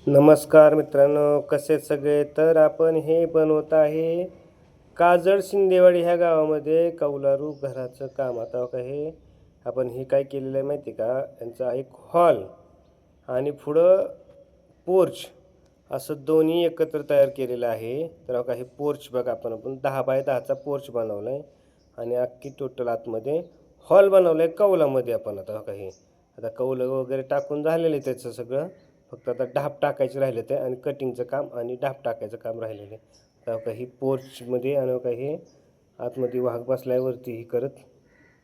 नमस्कार मित्रांनो, कसे सगळे. तर आपण हे बनवत आहे काजळ शिंदेवाडी ह्या गावामध्ये कौलारू घराचं काम. आता का हे आपण हे काय केलेलं आहे माहिती का, यांचा एक हॉल आणि पुढं पोर्च असं दोन्ही एकत्र तयार केलेलं आहे. तर का हे पोर्च बघा, आपण 10 बाय 10चा पोर्च बनवला आहे आणि अख्खी टोटल आतमध्ये हॉल बनवलं आहे कौलामध्ये. आपण आता का हे आता कौलं वगैरे टाकून झालेलं आहे त्याचं सगळं, फक्त आता ढाप टाकायचे राहिले ते आणि कटिंगचं काम आणि ढाप टाकायचं काम राहिलेलं आहे. आता काही पोर्चमध्ये आणि काही आतमध्ये वाघ बसल्यावरती ही करत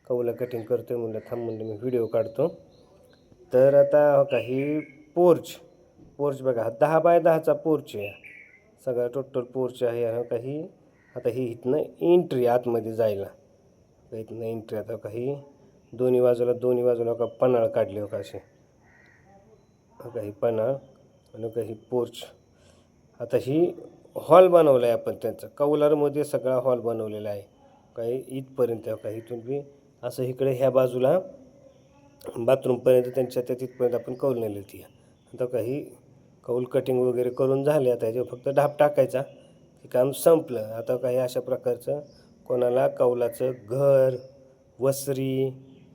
कौलं कटिंग करतोय. म्हणलं थांब, म्हणलं मी व्हिडिओ काढतो. तर आता काही पोर्च पोर्च बघा, 10 बाय 10चा पोर्च आहे सगळा, टोटल पोर्च आहे. आणि काही आता ही इथनं एंट्री आतमध्ये जायला, इथनं एंट्री. आता काही दोन्ही बाजूला का पन्हाळ काढले हो का असे, काही पन्हाळ आणि काही पोर्च. आता ही हॉल बनवला आहे आपण त्यांचा कौलारमध्ये, सगळा हॉल बनवलेला आहे काही इथपर्यंत. काही इथून बी असं इकडे ह्या बाजूला बाथरूमपर्यंत त्यांच्या त्या तिथपर्यंत आपण कौल नेली ती. आता काही कौल कटिंग वगैरे करून झाले, आता ह्याच्यावर फक्त ढाप टाकायचा, हे काम संपलं. आता काही अशा प्रकारचं कोणाला कौलाचं घर, वसरी,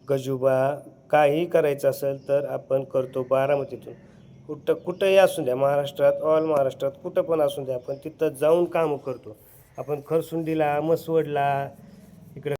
गजुबा काही करायचं असेल तर आपण करतो. बारामतीतून कुठंही असू द्या, महाराष्ट्रात, ऑल महाराष्ट्रात कुठं पण असू द्या, आपण तिथं जाऊन कामं करतो. आपण खरसुंडीला, मसवडला,